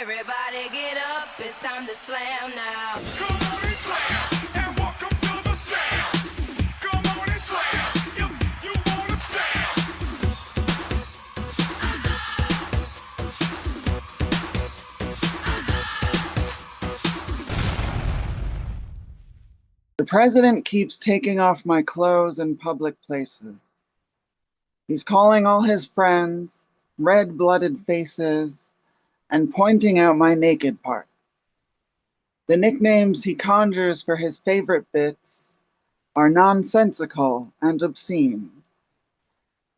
Everybody get up, it's time to slam now. Come on and slam, and welcome to the jam. Come on and slam, if you wanna jam. The president keeps taking off my clothes in public places. He's calling all his friends, red-blooded faces, and pointing out my naked parts. The nicknames he conjures for his favorite bits are nonsensical and obscene.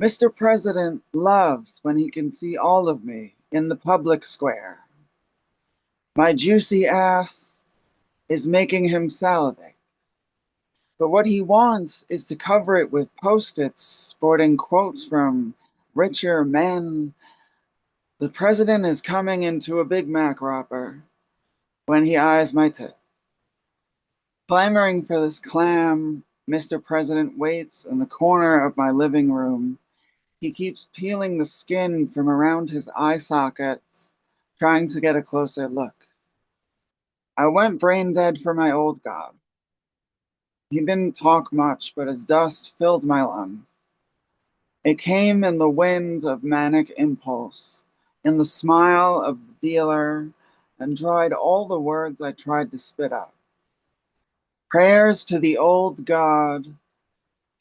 Mr. President loves when he can see all of me in the public square. My juicy ass is making him salivate. But what he wants is to cover it with Post-its sporting quotes from richer men. The president is coming into a Big Mac wrapper when he eyes my tits. Clamoring for this clam, Mr. President waits in the corner of my living room. He keeps peeling the skin from around his eye sockets, trying to get a closer look. I went brain dead for my old god. He didn't talk much, but his dust filled my lungs. It came in the wind of manic impulse, in the smile of the dealer, and dried all the words I tried to spit out. Prayers to the old god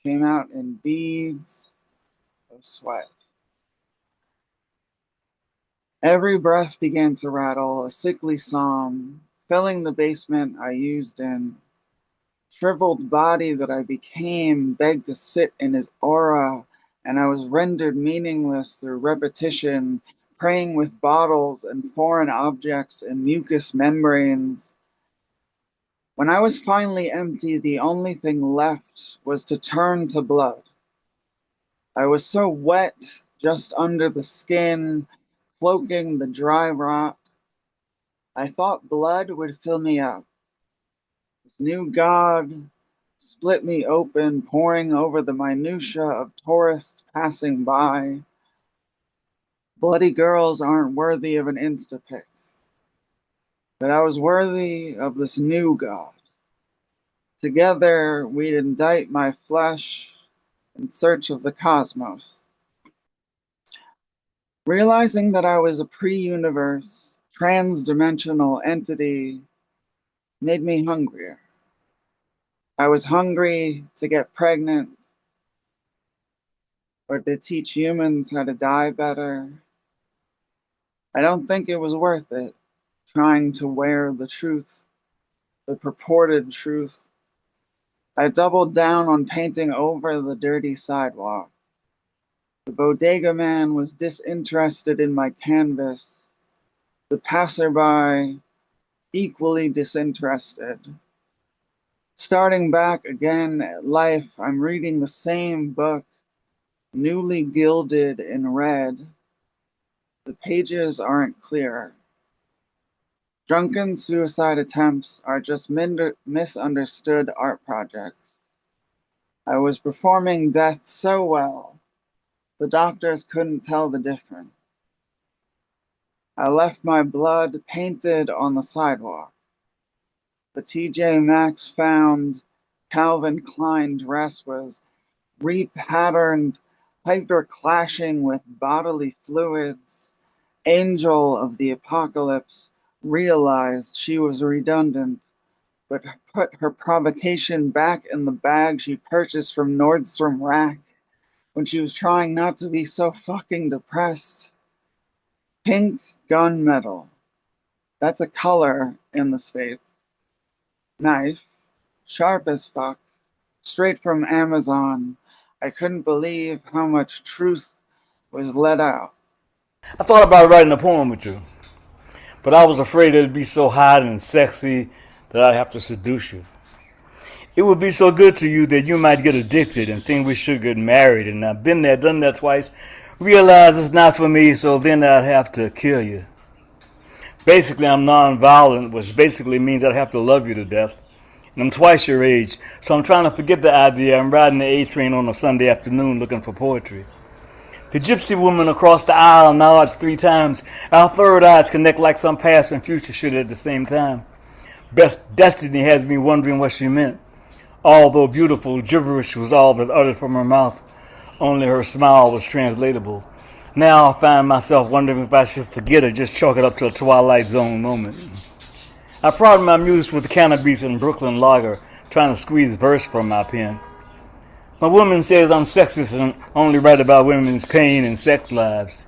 came out in beads of sweat. Every breath began to rattle, a sickly psalm, filling the basement I used in. Shriveled body that I became begged to sit in his aura, and I was rendered meaningless through repetition, praying with bottles and foreign objects and mucous membranes. When I was finally empty, the only thing left was to turn to blood. I was so wet just under the skin, cloaking the dry rot. I thought blood would fill me up. This new god split me open, pouring over the minutia of tourists passing by. Bloody girls aren't worthy of an Instapic, but I was worthy of this new god. Together, we'd indict my flesh in search of the cosmos. Realizing that I was a pre-universe, trans-dimensional entity made me hungrier. I was hungry to get pregnant or to teach humans how to die better. I don't think it was worth it, trying to wear the truth, the purported truth. I doubled down on painting over the dirty sidewalk. The bodega man was disinterested in my canvas. The passerby equally disinterested. Starting back again at life, I'm reading the same book, newly gilded in red. The pages aren't clear. Drunken suicide attempts are just misunderstood art projects. I was performing death so well, the doctors couldn't tell the difference. I left my blood painted on the sidewalk. The TJ Maxx found Calvin Klein dress was repatterned, hyper clashing with bodily fluids. Angel of the apocalypse realized she was redundant, but put her provocation back in the bag she purchased from Nordstrom Rack when she was trying not to be so fucking depressed. Pink gunmetal. That's a color in the States. Knife. Sharp as fuck. Straight from Amazon. I couldn't believe how much truth was let out. I thought about writing a poem with you, but I was afraid it'd be so hot and sexy that I'd have to seduce you. It would be so good to you that you might get addicted and think we should get married, and I've been there, done that twice, realize it's not for me, so then I'd have to kill you. Basically, I'm non-violent, which basically means I'd have to love you to death. And I'm twice your age, so I'm trying to forget the idea I'm riding the A train on a Sunday afternoon looking for poetry. The gypsy woman across the aisle nods 3 times. Our third eyes connect like some past and future should at the same time. Best destiny has me wondering what she meant. Although beautiful, gibberish was all that uttered from her mouth. Only her smile was translatable. Now I find myself wondering if I should forget or just chalk it up to a Twilight Zone moment. I prod my muse with the cannabis and Brooklyn lager, trying to squeeze verse from my pen. My woman says I'm sexist and only write about women's pain and sex lives.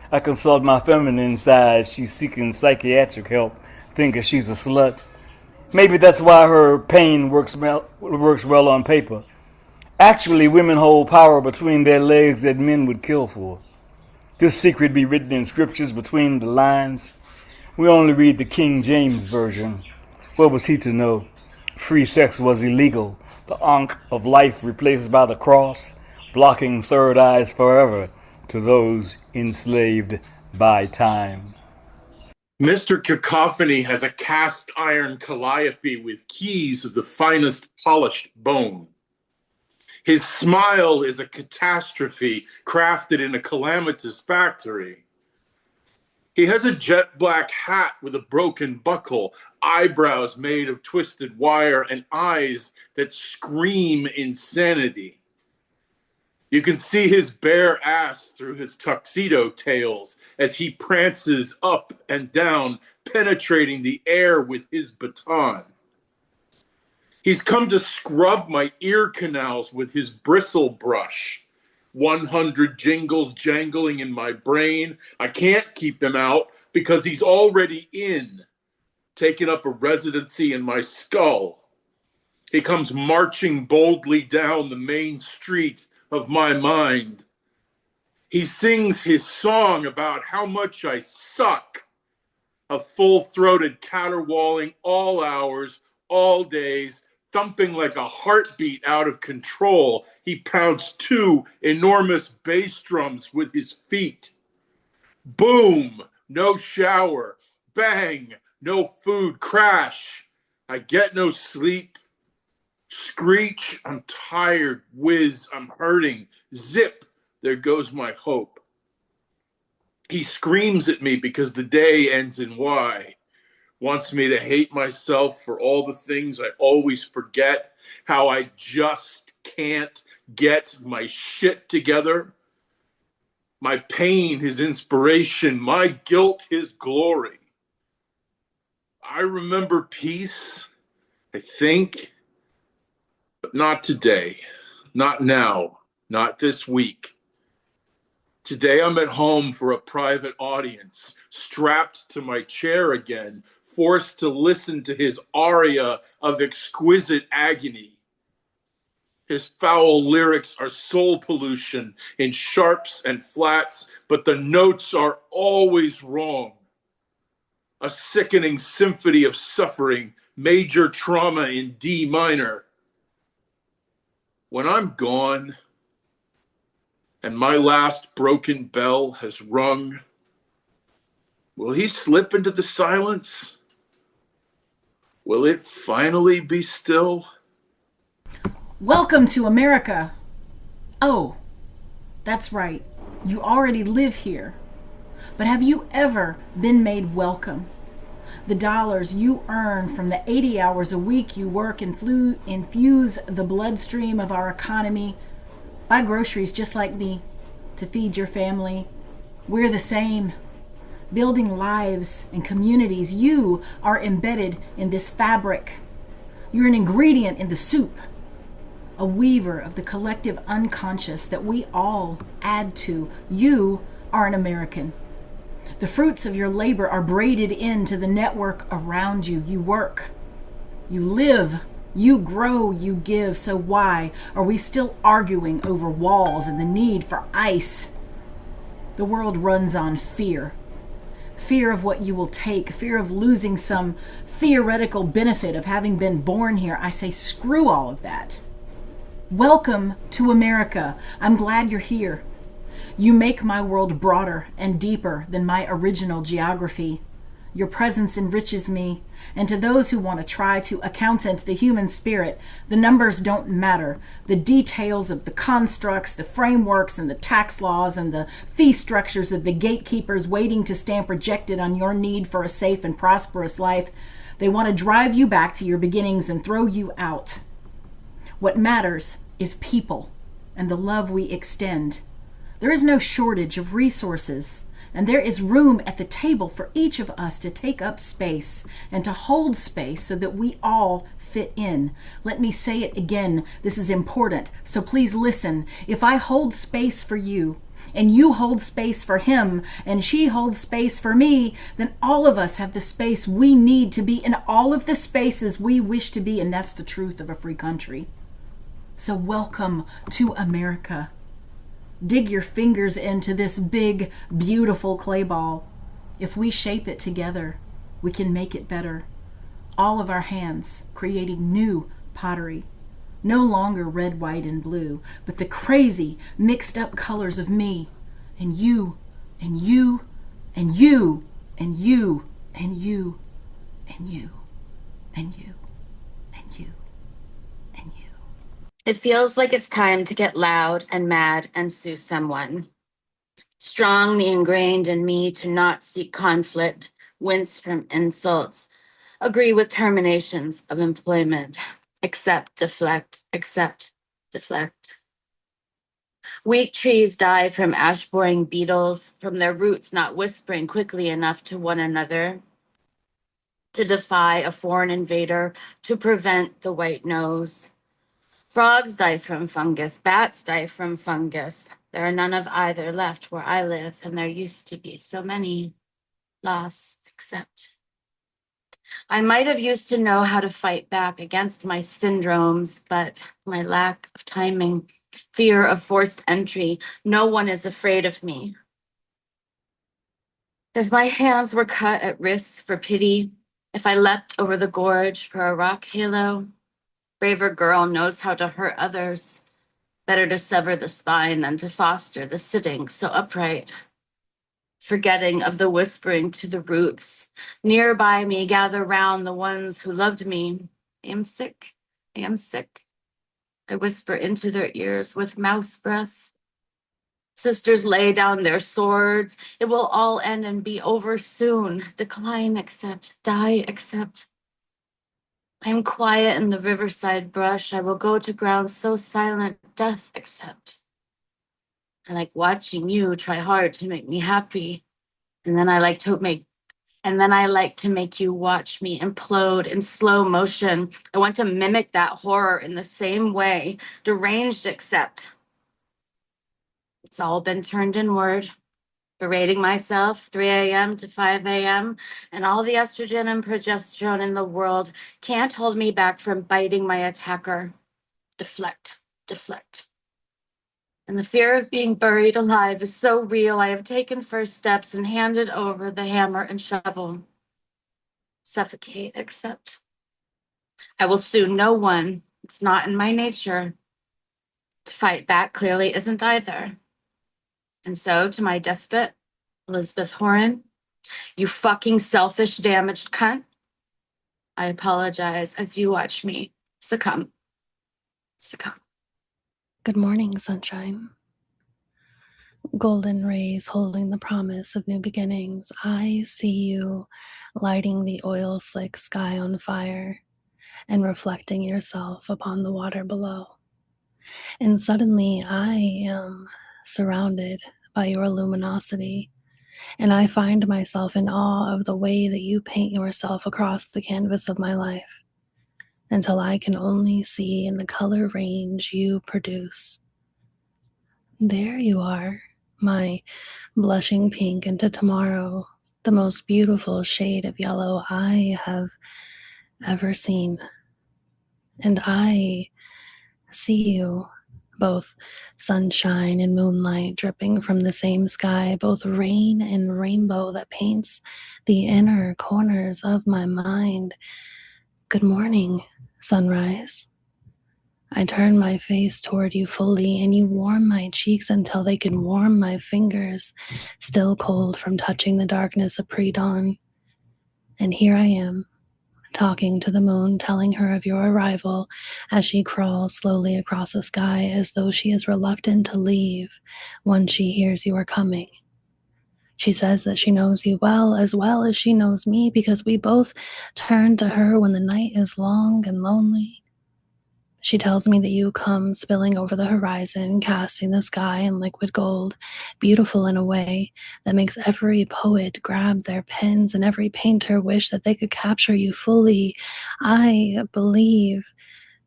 I consult my feminine side. She's seeking psychiatric help, thinking she's a slut. Maybe that's why her pain works well on paper. Actually, women hold power between their legs that men would kill for. This secret be written in scriptures between the lines. We only read the King James Version. What was he to know? Free sex was illegal. The ankh of life replaced by the cross, blocking third eyes forever to those enslaved by time. Mr. Cacophony has a cast iron calliope with keys of the finest polished bone. His smile is a catastrophe crafted in a calamitous factory. He has a jet black hat with a broken buckle, eyebrows made of twisted wire, and eyes that scream insanity. You can see his bare ass through his tuxedo tails as he prances up and down, penetrating the air with his baton. He's come to scrub my ear canals with his bristle brush. 100 jingles jangling in my brain. I can't keep him out because he's already in, taking up a residency in my skull. He comes marching boldly down the main street of my mind. He sings his song about how much I suck, a full-throated caterwauling all hours, all days, thumping like a heartbeat out of control. He pounds 2 enormous bass drums with his feet. Boom, no shower. Bang, no food. Crash, I get no sleep. Screech, I'm tired. Whiz, I'm hurting. Zip, there goes my hope. He screams at me because the day ends in Y. Wants me to hate myself for all the things I always forget, how I just can't get my shit together. My pain, his inspiration, my guilt, his glory. I remember peace, I think, but not today, not now, not this week. Today I'm at home for a private audience, strapped to my chair again, forced to listen to his aria of exquisite agony. His foul lyrics are soul pollution in sharps and flats, but the notes are always wrong. A sickening symphony of suffering, major trauma in D minor. When I'm gone, and my last broken bell has rung, will he slip into the silence? Will it finally be still? Welcome to America. Oh, that's right. You already live here. But have you ever been made welcome? The dollars you earn from the 80 hours a week you work infuse the bloodstream of our economy. Buy groceries just like me to feed your family. We're the same. Building lives and communities. You are embedded in this fabric. You're an ingredient in the soup, a weaver of the collective unconscious that we all add to. You are an American. The fruits of your labor are braided into the network around you. You work, you live, you grow, you give. So why are we still arguing over walls and the need for ice? The world runs on fear. Fear of what you will take, fear of losing some theoretical benefit of having been born here. I say screw all of that. Welcome to America. I'm glad you're here. You make my world broader and deeper than my original geography. Your presence enriches me. And to those who want to try to accountant the human spirit, the numbers don't matter. The details of the constructs, the frameworks, and the tax laws, and the fee structures of the gatekeepers waiting to stamp rejected on your need for a safe and prosperous life, they want to drive you back to your beginnings and throw you out. What matters is people and the love we extend. There is no shortage of resources, and there is room at the table for each of us to take up space and to hold space so that we all fit in. Let me say it again. This is important, so please listen. If I hold space for you, and you hold space for him, and she holds space for me, then all of us have the space we need to be in all of the spaces we wish to be, and that's the truth of a free country. So welcome to America. Dig your fingers into this big, beautiful clay ball. If we shape it together, we can make it better. All of our hands creating new pottery. No longer red, white, and blue, but the crazy, mixed up colors of me, and you, and you, and you, and you, and you, and you, and you, and you, and you. It feels like it's time to get loud and mad and sue someone. Strongly ingrained in me to not seek conflict, wince from insults, agree with terminations of employment, accept, deflect, accept, deflect. Weak trees die from ash-boring beetles, from their roots not whispering quickly enough to one another to defy a foreign invader, to prevent the white nose. Frogs die from fungus, bats die from fungus. There are none of either left where I live, and there used to be so many lost, except I might have used to know how to fight back against my syndromes, but my lack of timing, fear of forced entry, no one is afraid of me. If my hands were cut at risk for pity, if I leapt over the gorge for a rock halo, braver girl knows how to hurt others. Better to sever the spine than to foster the sitting so upright. Forgetting of the whispering to the roots. Nearby me, gather round the ones who loved me. I am sick. I am sick. I whisper into their ears with mouse breath. Sisters lay down their swords. It will all end and be over soon. Decline, accept. Die, accept. I am quiet in the riverside brush. I will go to ground so silent, death accept. I like watching you try hard to make me happy. And then I like to make you watch me implode in slow motion. I want to mimic that horror in the same way. Deranged accept. It's all been turned inward. Berating myself 3 a.m. to 5 a.m. and all the estrogen and progesterone in the world can't hold me back from biting my attacker. Deflect, deflect. And the fear of being buried alive is so real. I have taken first steps and handed over the hammer and shovel. Suffocate, accept. I will sue no one. It's not in my nature. To fight back clearly isn't either. And so to my despot, Elisabeth Horan, you fucking selfish, damaged cunt, I apologize as you watch me succumb. Succumb. Good morning, sunshine. Golden rays holding the promise of new beginnings. I see you lighting the oil slick sky on fire and reflecting yourself upon the water below. And suddenly I am surrounded by your luminosity, and I find myself in awe of the way that you paint yourself across the canvas of my life, until I can only see in the color range you produce. There you are, my blushing pink into tomorrow, the most beautiful shade of yellow I have ever seen. And I see you, both sunshine and moonlight dripping from the same sky, both rain and rainbow that paints the inner corners of my mind. Good morning, sunrise. I turn my face toward you fully, and you warm my cheeks until they can warm my fingers, still cold from touching the darkness of pre-dawn. And here I am, talking to the moon, telling her of your arrival as she crawls slowly across the sky as though she is reluctant to leave once she hears you are coming. She says that she knows you well as she knows me, because we both turn to her when the night is long and lonely. She tells me that you come spilling over the horizon, casting the sky in liquid gold, beautiful in a way that makes every poet grab their pens and every painter wish that they could capture you fully. I believe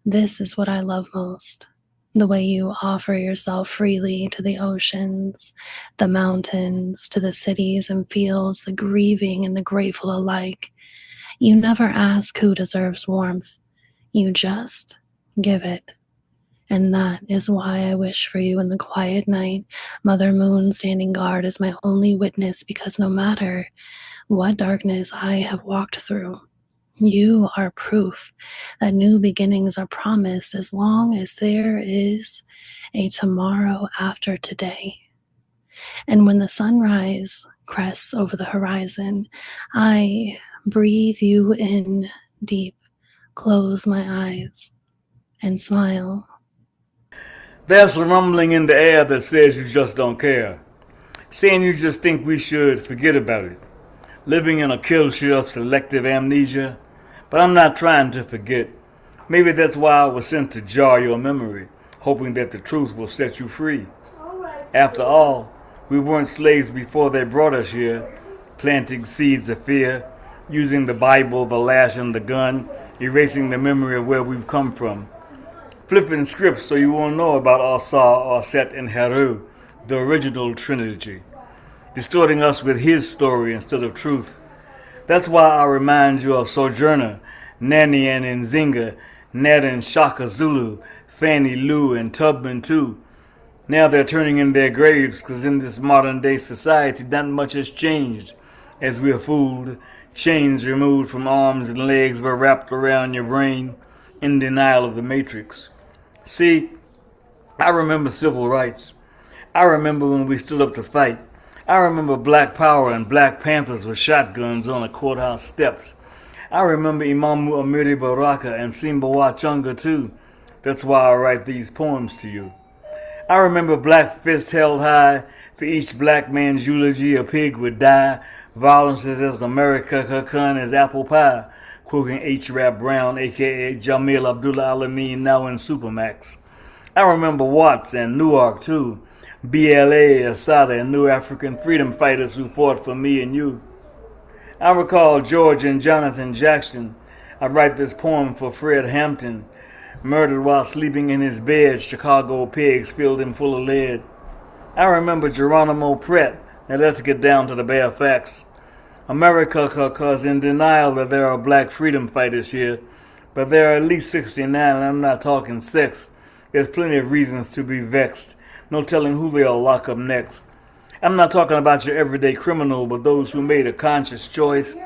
this is what I love most. The way you offer yourself freely to the oceans, the mountains, to the cities and fields, the grieving and the grateful alike. You never ask who deserves warmth. You just give it. And that is why I wish for you in the quiet night, Mother Moon standing guard as my only witness, because no matter what darkness I have walked through, you are proof that new beginnings are promised as long as there is a tomorrow after today. And when the sunrise crests over the horizon, I breathe you in deep, close my eyes, and smile. There's a rumbling in the air that says you just don't care, saying you just think we should forget about it, living in a culture of selective amnesia. But I'm not trying to forget. Maybe that's why I was sent to jar your memory, hoping that the truth will set you free. After all, we weren't slaves before they brought us here, planting seeds of fear, using the Bible, the lash, and the gun, erasing the memory of where we've come from. Flipping scripts so you won't know about Asa, Set, and Heru, the original trilogy. Distorting us with his story instead of truth. That's why I remind you of Sojourner, Nanny and Nzinga, Ned and Shaka Zulu, Fannie Lou and Tubman too. Now they're turning in their graves, because in this modern day society not much has changed. As we're fooled, chains removed from arms and legs were wrapped around your brain, in denial of the matrix. See, I remember civil rights. I remember when we stood up to fight. I remember Black Power and Black Panthers with shotguns on the courthouse steps. I remember Imamu Amiri Baraka and Simba Wachunga too. That's why I write these poems to you. I remember black fists held high. For each black man's eulogy, a pig would die. Violence is as America Kakan as apple pie. Quoting H. Rap Brown, a.k.a. Jamil Abdullah Alameen, now in Supermax. I remember Watts and Newark too. BLA, Asada, and New African freedom fighters who fought for me and you. I recall George and Jonathan Jackson. I write this poem for Fred Hampton. Murdered while sleeping in his bed, Chicago pigs filled him full of lead. I remember Geronimo Pratt. Now let's get down to the bare facts. America is in denial that there are black freedom fighters here, but there are at least 69, and I'm not talking sex. There's plenty of reasons to be vexed. No telling who they'll lock up next. I'm not talking about your everyday criminal, but those who made a conscious choice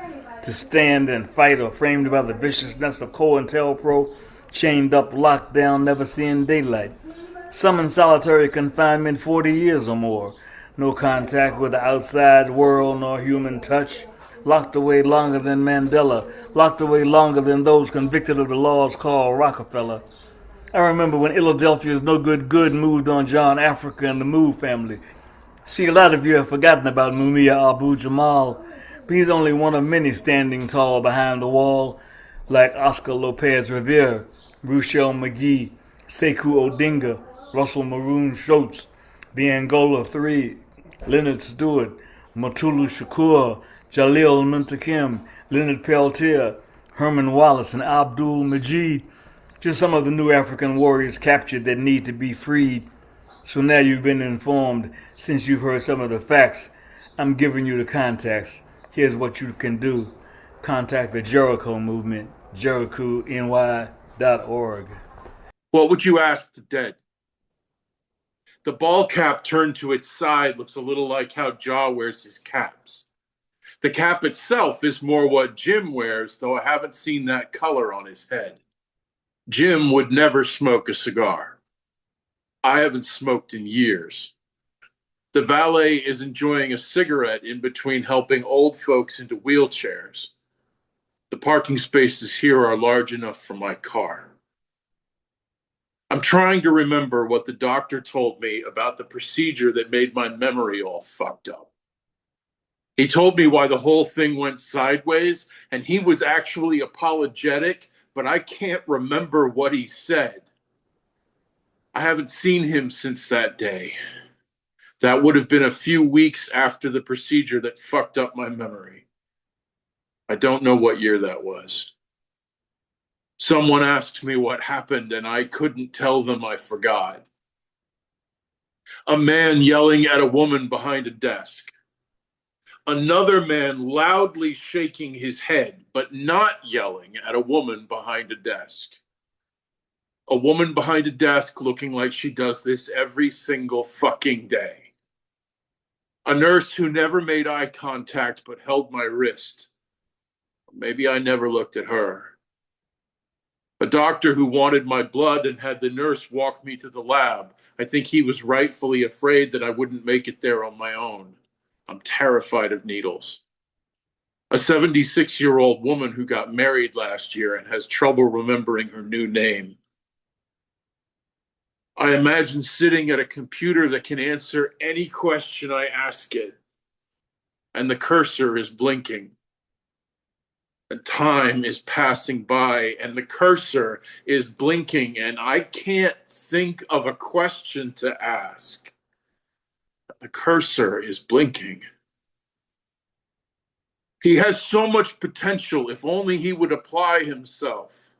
to stand and fight, or framed by the viciousness of COINTELPRO, chained up, locked down, never seeing daylight. Some in solitary confinement 40 years or more. No contact with the outside world nor human touch. Locked away longer than Mandela. Locked away longer than those convicted of the laws called Rockefeller. I remember when Philadelphia's No Good Good moved on John Africa and the Move family. See, a lot of you have forgotten about Mumia Abu Jamal, but he's only one of many standing tall behind the wall, like Oscar Lopez Rivera, Rochelle McGee, Sekou Odinga, Russell Maroon Schultz, the Angola Three, Leonard Stewart, Matulu Shakur, Jalil Muntakim, Leonard Peltier, Herman Wallace, and Abdul Majid. Just some of the new African warriors captured that need to be freed. So now you've been informed. Since you've heard some of the facts, I'm giving you the contacts. Here's what you can do. Contact the Jericho Movement, jerichony.org. What would you ask the dead? The ball cap turned to its side looks a little like how Jaw wears his caps. The cap itself is more what Jim wears, though I haven't seen that color on his head. Jim would never smoke a cigar. I haven't smoked in years. The valet is enjoying a cigarette in between helping old folks into wheelchairs. The parking spaces here are large enough for my car. I'm trying to remember what the doctor told me about the procedure that made my memory all fucked up. He told me why the whole thing went sideways, and he was actually apologetic, but I can't remember what he said. I haven't seen him since that day. That would have been a few weeks after the procedure that fucked up my memory. I don't know what year that was. Someone asked me what happened, and I couldn't tell them I forgot. A man yelling at a woman behind a desk. Another man loudly shaking his head, but not yelling at a woman behind a desk. A woman behind a desk looking like she does this every single fucking day. A nurse who never made eye contact but held my wrist. Maybe I never looked at her. A doctor who wanted my blood and had the nurse walk me to the lab. I think he was rightfully afraid that I wouldn't make it there on my own. I'm terrified of needles. A 76-year-old woman who got married last year and has trouble remembering her new name. I imagine sitting at a computer that can answer any question I ask it, and the cursor is blinking. And time is passing by, and the cursor is blinking, and I can't think of a question to ask. The cursor is blinking. He has so much potential if only he would apply himself.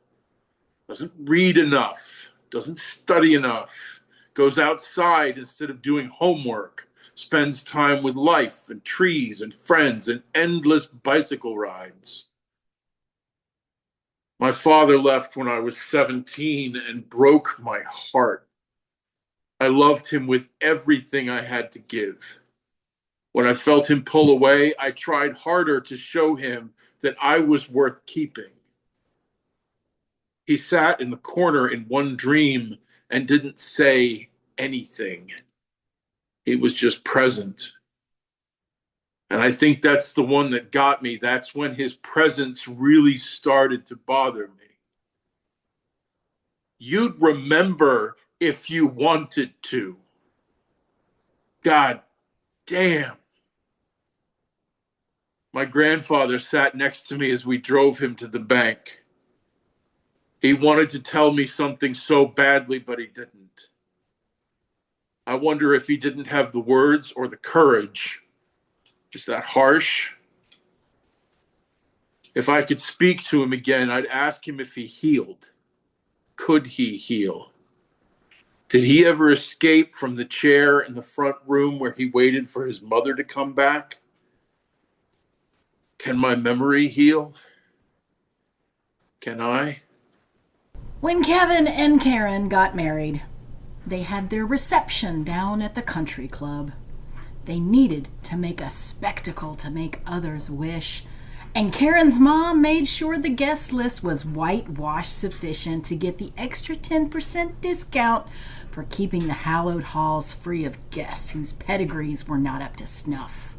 Doesn't read enough, doesn't study enough, goes outside instead of doing homework, spends time with life and trees and friends and endless bicycle rides. My father left when I was 17 and broke my heart. I loved him with everything I had to give. When I felt him pull away, I tried harder to show him that I was worth keeping. He sat in the corner in one dream and didn't say anything. He was just present. And I think that's the one that got me. That's when his presence really started to bother me. You'd remember if you wanted to. God damn. My grandfather sat next to me as we drove him to the bank. He wanted to tell me something so badly, but he didn't. I wonder if he didn't have the words or the courage. Is that harsh? If I could speak to him again, I'd ask him if he healed. Could he heal? Did he ever escape from the chair in the front room where he waited for his mother to come back? Can my memory heal? Can I? When Kevin and Karen got married, they had their reception down at the country club. They needed to make a spectacle to make others wish. And Karen's mom made sure the guest list was whitewashed sufficient to get the extra 10% discount for keeping the hallowed halls free of guests whose pedigrees were not up to snuff.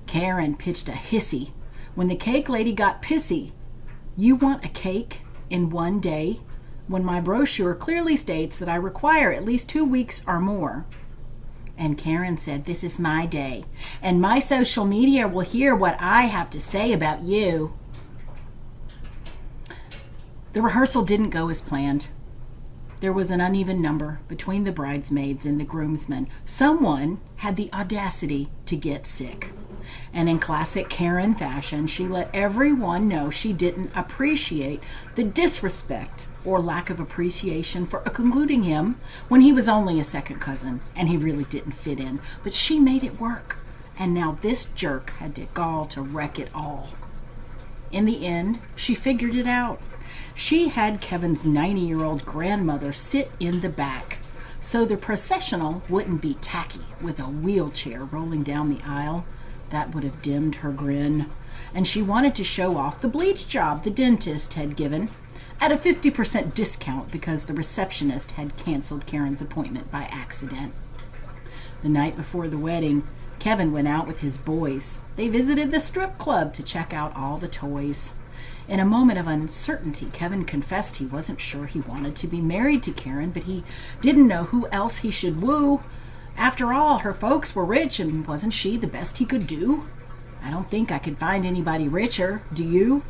Karen pitched a hissy when the cake lady got pissy. You want a cake in one day when my brochure clearly states that I require at least 2 weeks or more? And Karen said, this is my day, and my social media will hear what I have to say about you. The rehearsal didn't go as planned. There was an uneven number between the bridesmaids and the groomsmen. Someone had the audacity to get sick. And in classic Karen fashion, she let everyone know she didn't appreciate the disrespect or lack of appreciation for concluding him when he was only a second cousin and he really didn't fit in. But she made it work, and now this jerk had the gall to wreck it all. In the end, she figured it out. She had Kevin's 90-year-old grandmother sit in the back so the processional wouldn't be tacky with a wheelchair rolling down the aisle. That would have dimmed her grin. And she wanted to show off the bleach job the dentist had given at a 50% discount because the receptionist had canceled Karen's appointment by accident. The night before the wedding, Kevin went out with his boys. They visited the strip club to check out all the toys. In a moment of uncertainty, Kevin confessed he wasn't sure he wanted to be married to Karen, but he didn't know who else he should woo. After all, her folks were rich, and wasn't she the best he could do? I don't think I could find anybody richer, do you?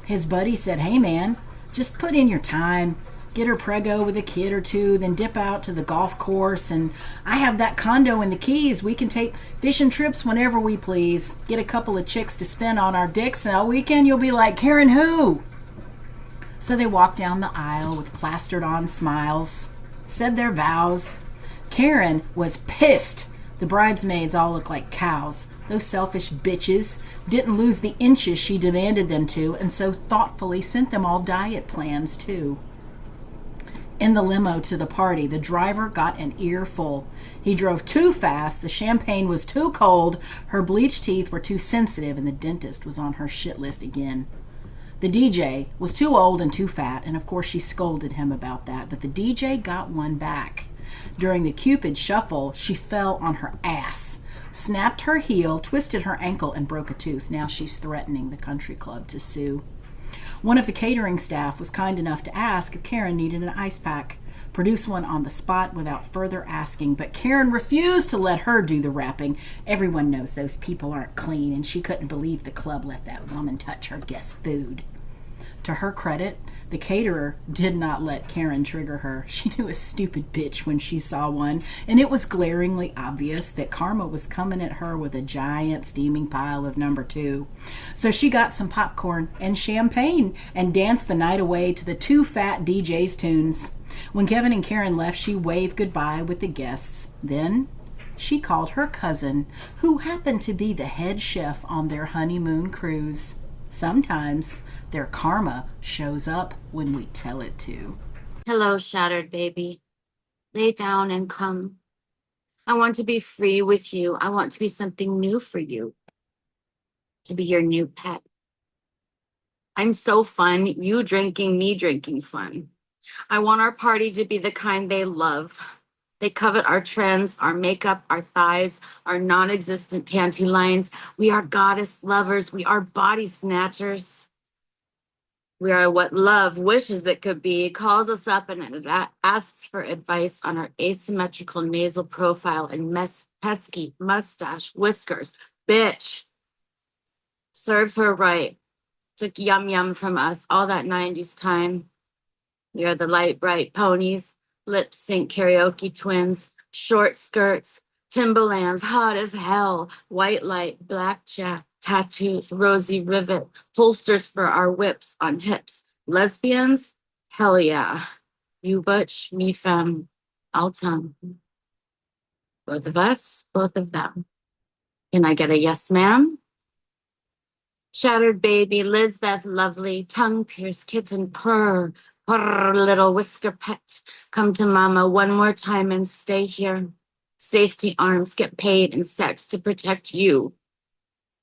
His buddy said, hey man, just put in your time. Get her preggo with a kid or two, then dip out to the golf course, and I have that condo in the Keys. We can take fishing trips whenever we please. Get a couple of chicks to spend on our dicks, and all weekend you'll be like, Karen who? So they walked down the aisle with plastered on smiles, said their vows. Karen was pissed. The bridesmaids all looked like cows. Those selfish bitches didn't lose the inches she demanded them to, and so thoughtfully sent them all diet plans too. In the limo to the party, the driver got an earful. He drove too fast, the champagne was too cold, her bleached teeth were too sensitive, and the dentist was on her shit list again. The DJ was too old and too fat, and of course she scolded him about that, but the DJ got one back. During the Cupid shuffle, she fell on her ass, snapped her heel, twisted her ankle, and broke a tooth. Now she's threatening the country club to sue. One of the catering staff was kind enough to ask if Karen needed an ice pack. Produce one on the spot without further asking, but Karen refused to let her do the wrapping. Everyone knows those people aren't clean, and she couldn't believe the club let that woman touch her guest food. To her credit, the caterer did not let Karen trigger her. She knew a stupid bitch when she saw one, and it was glaringly obvious that karma was coming at her with a giant steaming pile of number 2. So she got some popcorn and champagne and danced the night away to the two fat DJ's tunes. When Kevin and Karen left, she waved goodbye with the guests. Then she called her cousin, who happened to be the head chef on their honeymoon cruise. Sometimes their karma shows up when we tell it to. Hello, shattered baby. Lay down and come. I want to be free with you. I want to be something new for you. To be your new pet. I'm so fun. You drinking, me drinking fun. I want our party to be the kind they love. They covet our trends, our makeup, our thighs, our non-existent panty lines. We are goddess lovers. We are body snatchers. We are what love wishes it could be, calls us up and asks for advice on our asymmetrical nasal profile and pesky mustache whiskers. Bitch. Serves her right. Took yum yum from us all that 90s time. We are the light bright ponies, lip sync karaoke twins, short skirts, Timberlands, hot as hell, white light, blackjack, tattoos, rosy rivet, holsters for our whips on hips. Lesbians? Hell yeah. You butch, me femme, all tongue. Both of us, both of them. Can I get a yes, ma'am? Shattered baby, Lisbeth lovely, tongue pierced kitten purr, purr little whisker pet. Come to mama one more time and stay here. Safety arms get paid in sex to protect you.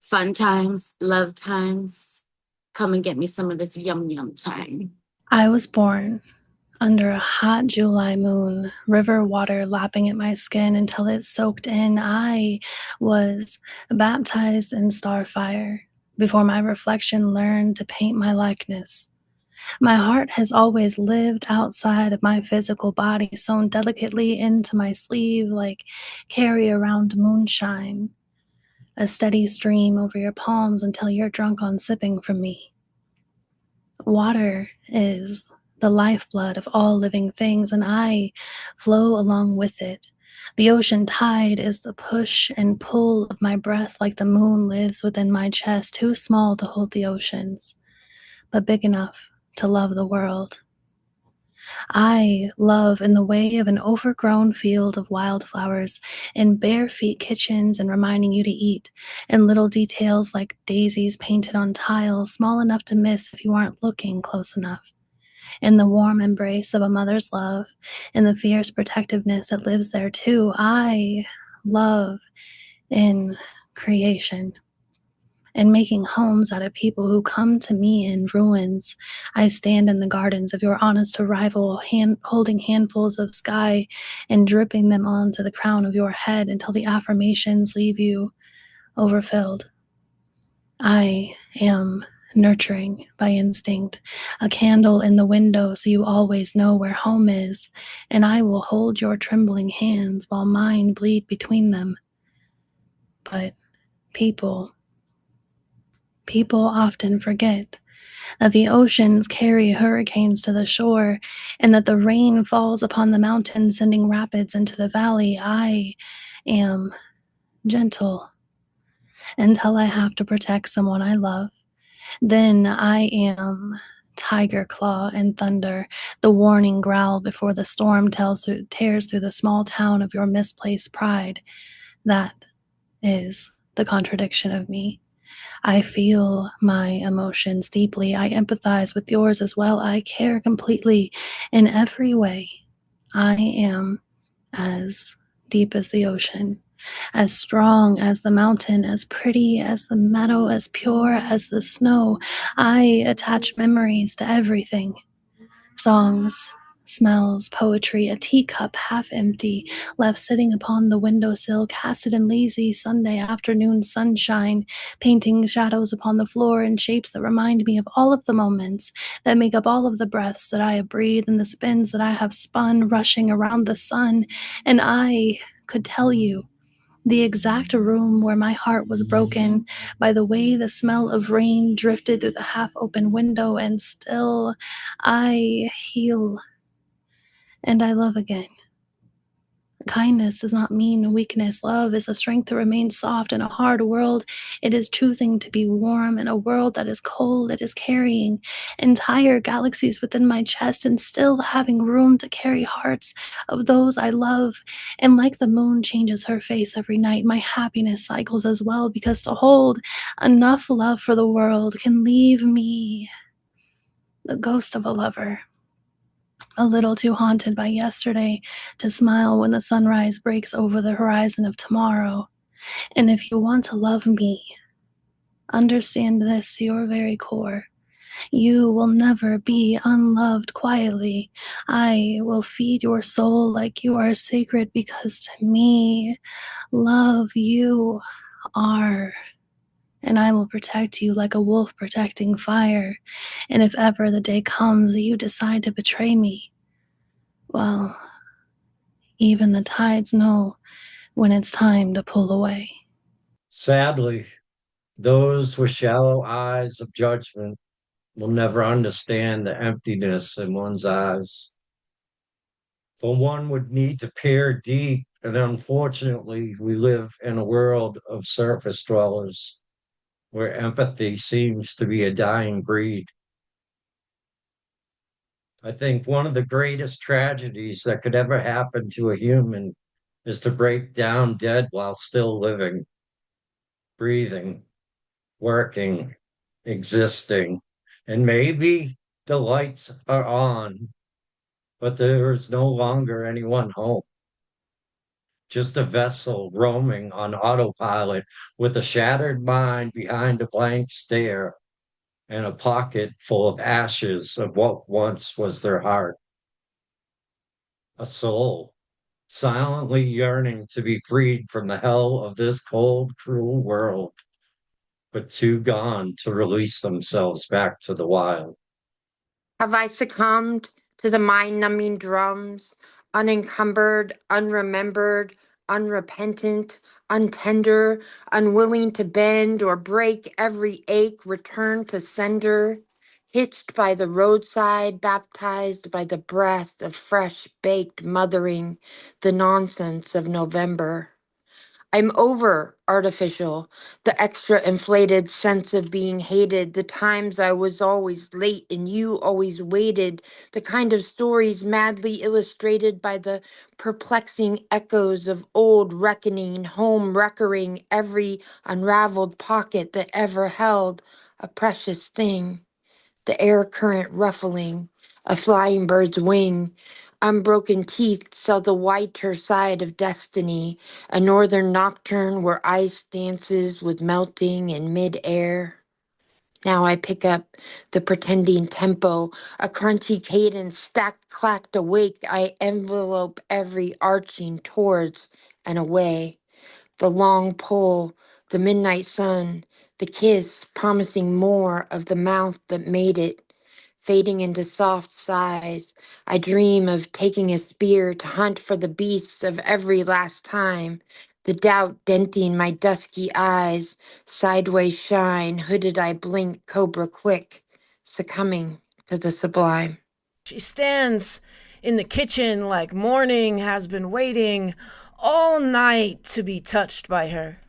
Fun times, love times. Come and get me some of this yum yum time. I was born under a hot July moon, river water lapping at my skin until it soaked in. I was baptized in starfire before my reflection learned to paint my likeness. My heart has always lived outside of my physical body, sewn delicately into my sleeve like carry around moonshine, a steady stream over your palms until you're drunk on sipping from me. Water is the lifeblood of all living things, and I flow along with it. The ocean tide is the push and pull of my breath, like the moon lives within my chest, too small to hold the oceans, but big enough to love the world. I love in the way of an overgrown field of wildflowers, in bare feet kitchens and reminding you to eat, in little details like daisies painted on tiles, small enough to miss if you aren't looking close enough, in the warm embrace of a mother's love, in the fierce protectiveness that lives there too. I love in creation. and making homes out of people who come to me in ruins. I stand in the gardens of your honest arrival, holding handfuls of sky and dripping them onto the crown of your head until the affirmations leave you overfilled. I am nurturing by instinct, a candle in the window so you always know where home is, and I will hold your trembling hands while mine bleed between them. But people often forget that the oceans carry hurricanes to the shore and that the rain falls upon the mountains, sending rapids into the valley. I am gentle until I have to protect someone I love. Then I am tiger claw and thunder, the warning growl before the storm tears through the small town of your misplaced pride. That is the contradiction of me. I feel my emotions deeply. I empathize with yours as well. I care completely in every way. I am as deep as the ocean, as strong as the mountain, as pretty as the meadow, as pure as the snow. I attach memories to everything. Songs, smells, poetry, a teacup half empty, left sitting upon the windowsill, casted in lazy Sunday afternoon sunshine, painting shadows upon the floor in shapes that remind me of all of the moments that make up all of the breaths that I have breathed and the spins that I have spun, rushing around the sun. And I could tell you the exact room where my heart was broken by the way the smell of rain drifted through the half-open window, and still I heal and I love again. Kindness does not mean weakness. Love is a strength to remain soft in a hard world. It is choosing to be warm in a world that is cold. It is carrying entire galaxies within my chest and still having room to carry hearts of those I love. And like the moon changes her face every night, my happiness cycles as well, because to hold enough love for the world can leave me the ghost of a lover, a little too haunted by yesterday to smile when the sunrise breaks over the horizon of tomorrow. And if you want to love me, understand this to your very core. You will never be unloved quietly. I will feed your soul like you are sacred, because to me, love, you are. And I will protect you like a wolf protecting fire. And if ever the day comes that you decide to betray me, well, even the tides know when it's time to pull away. Sadly, those with shallow eyes of judgment will never understand the emptiness in one's eyes. For one would need to peer deep, and unfortunately, we live in a world of surface dwellers where empathy seems to be a dying breed. I think one of the greatest tragedies that could ever happen to a human is to break down dead while still living, breathing, working, existing. And maybe the lights are on, but there is no longer anyone home. Just a vessel roaming on autopilot with a shattered mind behind a blank stare and a pocket full of ashes of what once was their heart. A soul silently yearning to be freed from the hell of this cold, cruel world, but too gone to release themselves back to the wild. Have I succumbed to the mind-numbing drums, unencumbered, unremembered, unrepentant, untender, unwilling to bend or break every ache, return to sender, hitched by the roadside, baptized by the breath of fresh-baked mothering, the nonsense of November? I'm over artificial, the extra inflated sense of being hated, the times I was always late and you always waited, the kind of stories madly illustrated by the perplexing echoes of old reckoning, home wreckering every unraveled pocket that ever held a precious thing. the air current ruffling, a flying bird's wing. Unbroken teeth sell the whiter side of destiny, a northern nocturne where ice dances with melting in mid-air. Now I pick up the pretending tempo, a crunchy cadence stacked, clacked awake. I envelope every arching towards and away. The long pull, the midnight sun, the kiss promising more of the mouth that made it, fading into soft sighs. I dream of taking a spear to hunt for the beasts of every last time, the doubt denting my dusky eyes, sideways shine, hooded I blink, cobra quick, succumbing to the sublime. She stands in the kitchen like morning has been waiting all night to be touched by her.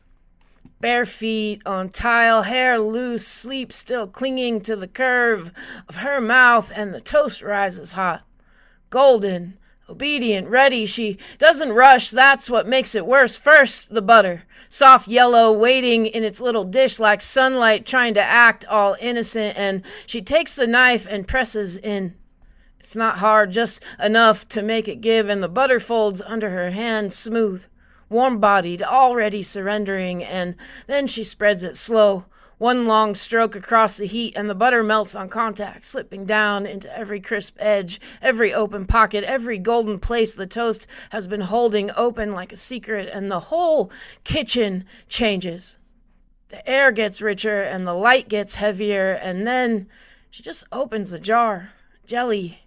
Bare feet on tile, hair loose, sleep still clinging to the curve of her mouth, and the toast rises hot. Golden, obedient, ready, she doesn't rush, that's what makes it worse. First, the butter, soft yellow, waiting in its little dish like sunlight, trying to act all innocent, and she takes the knife and presses in. It's not hard, just enough to make it give, and the butter folds under her hand smooth, warm-bodied, already surrendering, and then she spreads it slow. One long stroke across the heat, and the butter melts on contact, slipping down into every crisp edge, every open pocket, every golden place the toast has been holding open like a secret, and the whole kitchen changes. The air gets richer, and the light gets heavier, and then she just opens the jar. Jelly.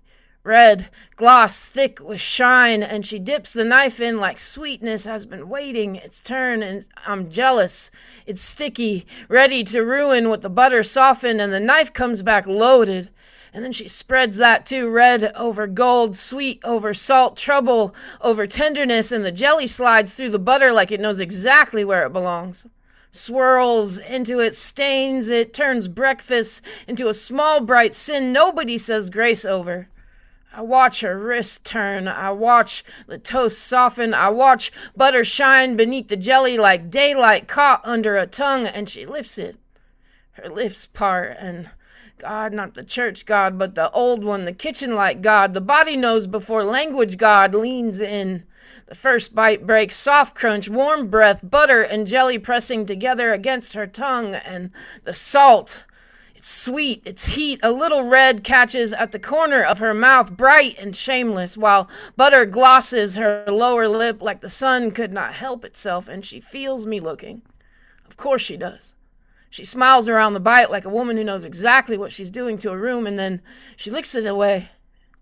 Red, gloss, thick with shine, and she dips the knife in like sweetness has been waiting its turn, and I'm jealous. It's sticky, ready to ruin what the butter softened, and the knife comes back loaded. And then she spreads that too, red over gold, sweet over salt, trouble over tenderness, and the jelly slides through the butter like it knows exactly where it belongs. Swirls into it, stains it, turns breakfast into a small bright sin nobody says grace over. I watch her wrist turn, I watch the toast soften, I watch butter shine beneath the jelly like daylight caught under a tongue, and she lifts it. Her lips part, and God, not the church God, but the old one, the kitchen-like God, the body knows before language God, leans in. The first bite breaks, soft crunch, warm breath, butter and jelly pressing together against her tongue, and the salt. Sweet, its heat, a little red catches at the corner of her mouth, bright and shameless, while butter glosses her lower lip like the sun could not help itself, and she feels me looking. Of course she does. She smiles around the bite like a woman who knows exactly what she's doing to a room, and then she licks it away,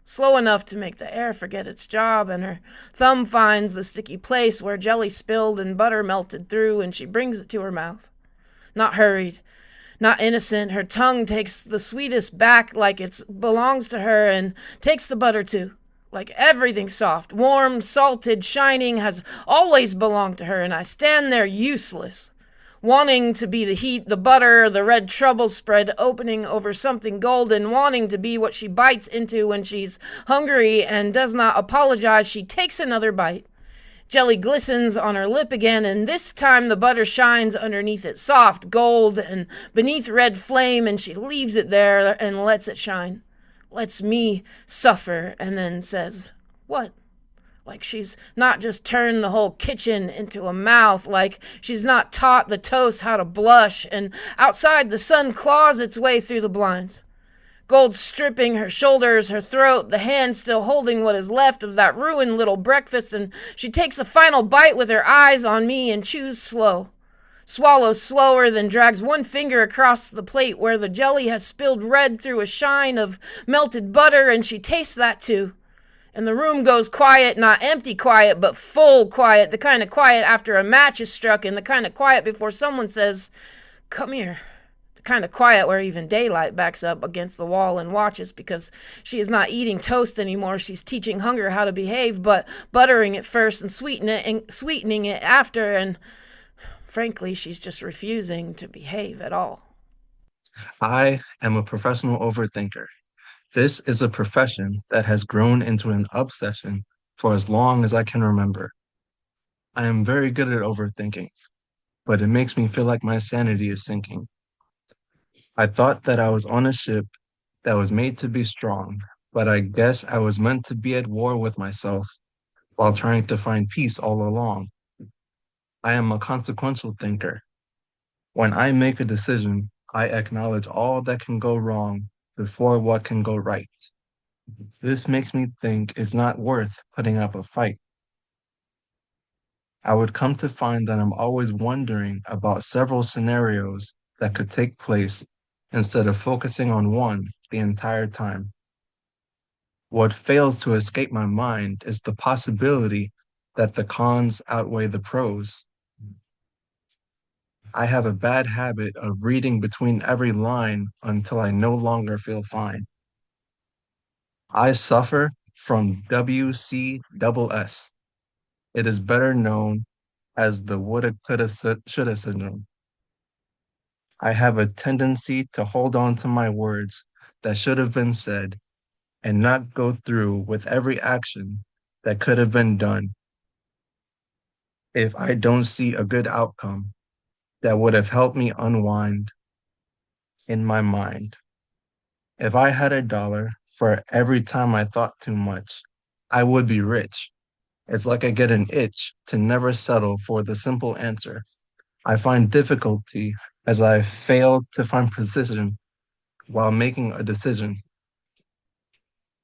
slow enough to make the air forget its job, and her thumb finds the sticky place where jelly spilled and butter melted through, and she brings it to her mouth. Not hurried. Not innocent, her tongue takes the sweetest back like it belongs to her, and takes the butter too. Like everything soft, warm, salted, shining has always belonged to her, and I stand there useless, wanting to be the heat, the butter, the red trouble spread opening over something golden, wanting to be what she bites into when she's hungry and does not apologize. She takes another bite. Jelly glistens on her lip again, and this time the butter shines underneath it, soft gold and beneath red flame, and she leaves it there and lets it shine. Lets me suffer, and then says, "What?" Like she's not just turned the whole kitchen into a mouth, like she's not taught the toast how to blush, and outside the sun claws its way through the blinds. Gold stripping her shoulders, her throat, the hand still holding what is left of that ruined little breakfast, and she takes a final bite with her eyes on me and chews slow. Swallows slower, then drags one finger across the plate where the jelly has spilled red through a shine of melted butter, and she tastes that too. And the room goes quiet, not empty quiet, but full quiet, the kind of quiet after a match is struck, and the kind of quiet before someone says, "Come here." Kind of quiet where even daylight backs up against the wall and watches, because she is not eating toast anymore. She's teaching hunger how to behave, but buttering it first and sweetening it after, and frankly, she's just refusing to behave at all. I am a professional overthinker. This is a profession that has grown into an obsession for as long as I can remember. I am very good at overthinking, but it makes me feel like my sanity is sinking. I thought that I was on a ship that was made to be strong, but I guess I was meant to be at war with myself while trying to find peace all along. I am a consequential thinker. When I make a decision, I acknowledge all that can go wrong before what can go right. This makes me think it's not worth putting up a fight. I would come to find that I'm always wondering about several scenarios that could take place instead of focusing on one the entire time. What fails to escape my mind is the possibility that the cons outweigh the pros. I have a bad habit of reading between every line until I no longer feel fine. I suffer from WCSS. It is better known as the woulda, coulda, shoulda syndrome. I have a tendency to hold on to my words that should have been said and not go through with every action that could have been done if I don't see a good outcome that would have helped me unwind in my mind. If I had $1 for every time I thought too much, I would be rich. It's like I get an itch to never settle for the simple answer. I find difficulty as I fail to find precision while making a decision.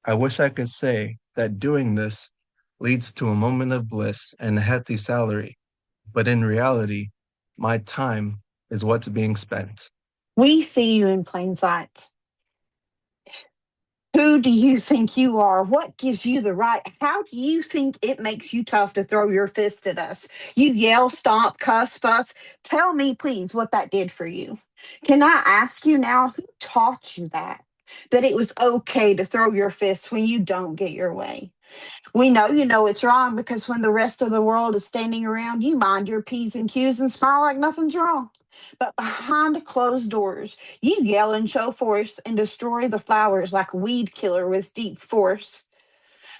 I wish I could say that doing this leads to a moment of bliss and a hefty salary, but in reality, my time is what's being spent. We see you in plain sight. Who do you think you are? What gives you the right? How do you think it makes you tough to throw your fist at us? You yell, stomp, cuss, fuss. Tell me, please, what that did for you. Can I ask you now, who taught you that? That it was okay to throw your fists when you don't get your way. We know you know it's wrong because when the rest of the world is standing around, you mind your P's and Q's and smile like nothing's wrong. But behind closed doors, you yell and show force and destroy the flowers like a weed killer with deep force.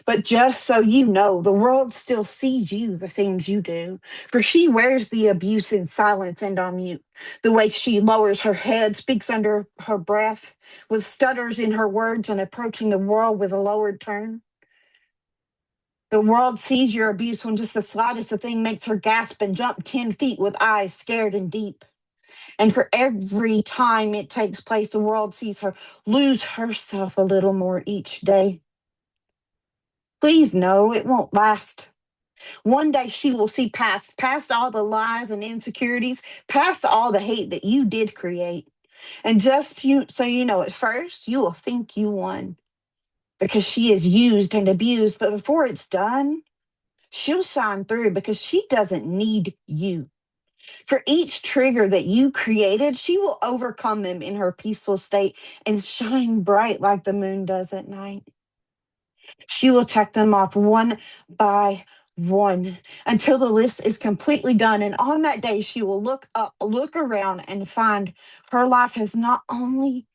But just so you know, the world still sees you, the things you do. For she wears the abuse in silence and on mute. The way she lowers her head, speaks under her breath, with stutters in her words and approaching the world with a lowered turn. The world sees your abuse when just the slightest of thing makes her gasp and jump 10 feet with eyes scared and deep. And for every time it takes place, the world sees her lose herself a little more each day. Please know it won't last. One day she will see past all the lies and insecurities, past all the hate that you did create. And so you know, at first you will think you won because she is used and abused. But before it's done, she'll shine through because she doesn't need you. For each trigger that you created, she will overcome them in her peaceful state and shine bright like the moon does at night. She will check them off one by one until the list is completely done. And on that day, she will look up, look around, and find her life has not only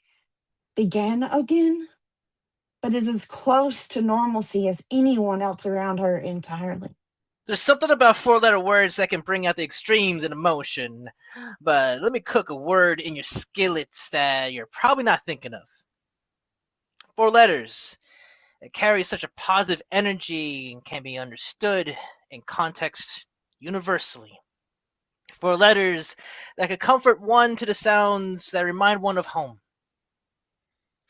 began again, but is as close to normalcy as anyone else around her entirely. There's something about four-letter words that can bring out the extremes in emotion, but let me cook a word in your skillets that you're probably not thinking of. 4 letters that carry such a positive energy and can be understood in context universally. 4 letters that could comfort one to the sounds that remind one of home.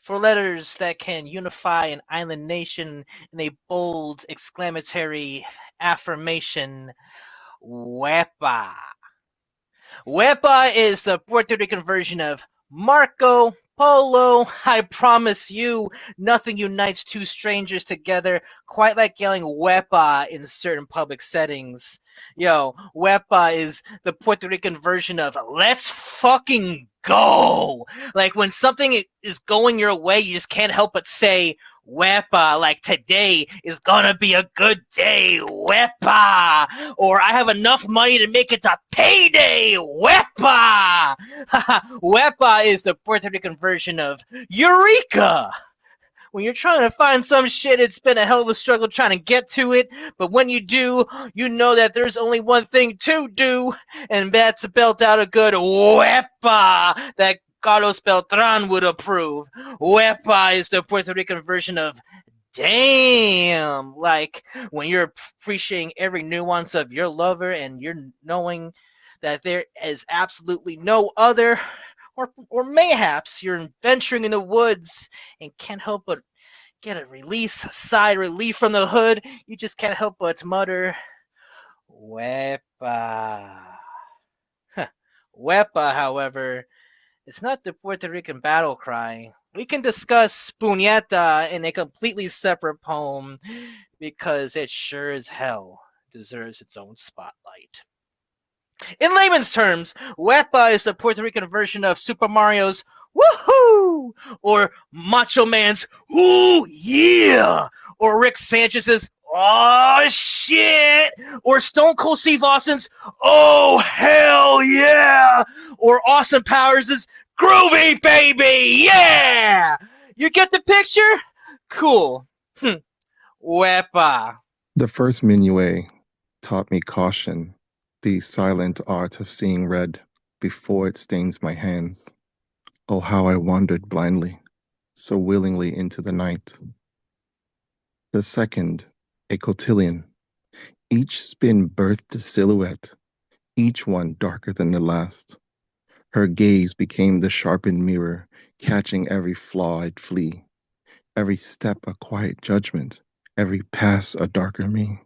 4 letters that can unify an island nation in a bold exclamatory affirmation. Wepa. Wepa is the Puerto Rican version of Marco Polo. I promise you, nothing unites two strangers together quite like yelling Wepa in certain public settings. Yo, Wepa is the Puerto Rican version of let's fucking go. Like when something is going your way, you just can't help but say Wepa, like today is gonna be a good day, Wepa, or I have enough money to make it to payday, Wepa. Wepa is the Puerto Rican version of Eureka. When you're trying to find some shit, it's been a hell of a struggle trying to get to it, but when you do, you know that there's only one thing to do, and that's to belt out a good Wepa that Carlos Beltran would approve. Wepa is the Puerto Rican version of damn. Like when you're appreciating every nuance of your lover and you're knowing that there is absolutely no other, or mayhaps you're venturing in the woods and can't help but get a sigh relief from the hood. You just can't help but mutter, Wepa. Wepa, however, is not the Puerto Rican battle cry. We can discuss Puñeta in a completely separate poem because it sure as hell deserves its own spotlight. In layman's terms, Wepa is the Puerto Rican version of Super Mario's Woohoo! Or Macho Man's Ooh Yeah! Or Rick Sanchez's Oh shit! Or Stone Cold Steve Austin's Oh hell yeah! Or Austin Powers' Groovy baby! Yeah! You get the picture? Cool. Wepa. The first minuet taught me caution, the silent art of seeing red before it stains my hands. Oh, how I wandered blindly, so willingly into the night. The second, a cotillion. Each spin birthed a silhouette, each one darker than the last. Her gaze became the sharpened mirror, catching every flaw I'd flee. Every step a quiet judgment, every pass a darker me.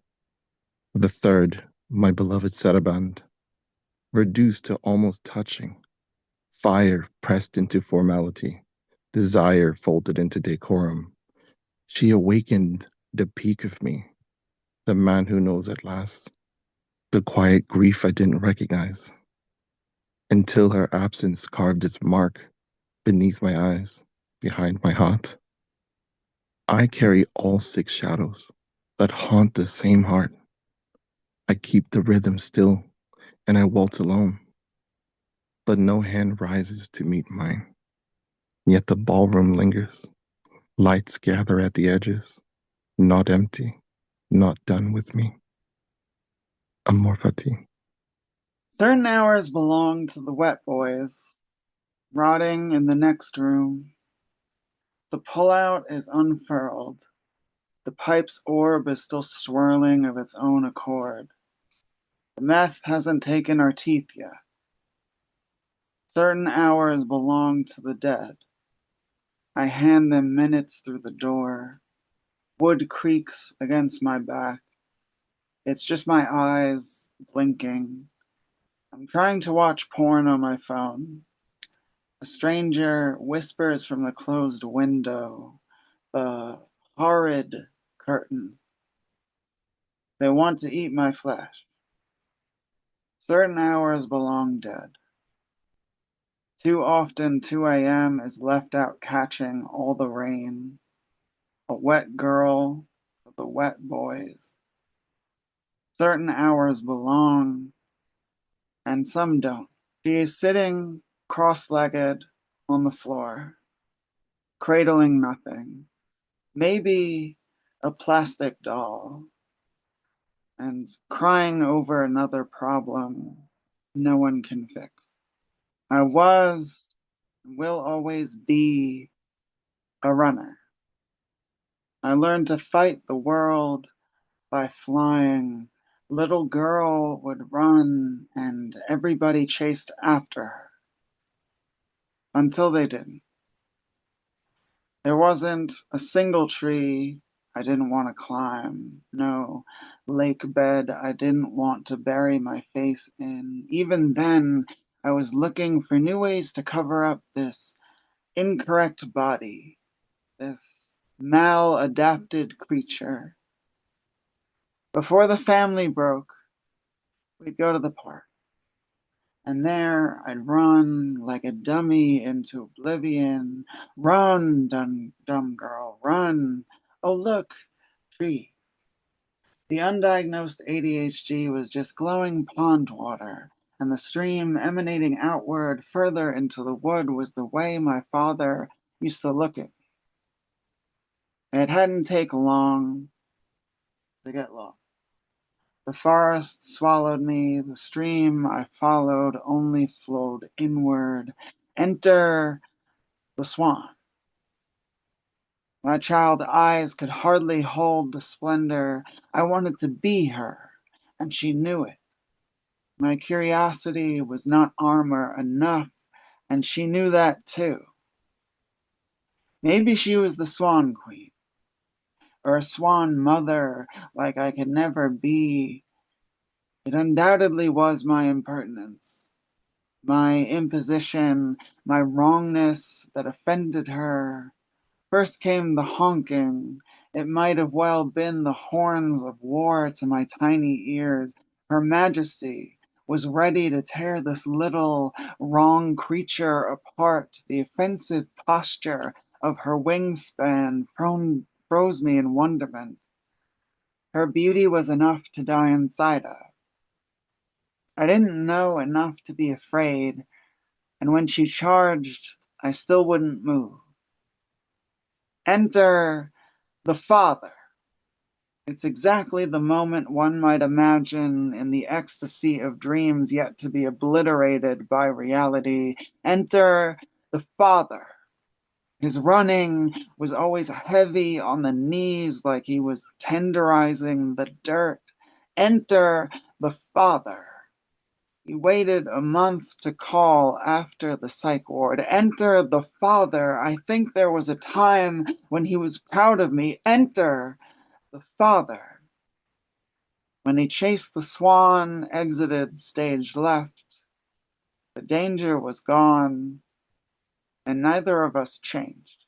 The third, my beloved saraband, reduced to almost touching. Fire pressed into formality, desire folded into decorum. She awakened the peak of me, the man who knows at last, the quiet grief I didn't recognize, until her absence carved its mark beneath my eyes, behind my heart. I carry all 6 shadows that haunt the same heart. I keep the rhythm still, and I waltz alone. But no hand rises to meet mine. Yet the ballroom lingers. Lights gather at the edges, not empty, not done with me. Amor fati. Certain hours belong to the wet boys, rotting in the next room. The pullout is unfurled. The pipe's orb is still swirling of its own accord. The meth hasn't taken our teeth yet. Certain hours belong to the dead. I hand them minutes through the door. Wood creaks against my back. It's just my eyes blinking. I'm trying to watch porn on my phone. A stranger whispers from the closed window, the horrid curtains. They want to eat my flesh. Certain hours belong dead. Too often 2 a.m. is left out catching all the rain. A wet girl for the wet boys. Certain hours belong, and some don't. She is sitting cross-legged on the floor, cradling nothing. Maybe a plastic doll, and crying over another problem no one can fix. I was and will always be a runner. I learned to fight the world by flying. Little girl would run and everybody chased after her. Until they didn't. There wasn't a single tree I didn't want to climb. No lake bed I didn't want to bury my face in. Even then, I was looking for new ways to cover up this incorrect body, this maladapted creature. Before the family broke, we'd go to the park. And there I'd run like a dummy into oblivion. Run, dumb girl, run. Oh, look, tree. The undiagnosed ADHD was just glowing pond water, and the stream emanating outward further into the wood was the way my father used to look at me. It hadn't taken long to get lost. The forest swallowed me, the stream I followed only flowed inward, Enter the swan. My child eyes could hardly hold the splendor. I wanted to be her, and she knew it. My curiosity was not armor enough, and she knew that too. Maybe she was the swan queen, or a swan mother like I could never be. It undoubtedly was my impertinence, my imposition, my wrongness that offended her. First came the honking. It might have well been the horns of war to my tiny ears. Her Majesty was ready to tear this little wrong creature apart. The offensive posture of her wingspan froze me in wonderment. Her beauty was enough to die inside of. I didn't know enough to be afraid, and when she charged, I still wouldn't move. Enter the father. It's exactly the moment one might imagine in the ecstasy of dreams yet to be obliterated by reality. Enter the father. His running was always heavy on the knees like he was tenderizing the dirt. Enter the father. He waited a month to call after the psych ward. Enter the father. I think there was a time when he was proud of me. Enter the father. When he chased the swan, exited stage left, the danger was gone, and neither of us changed.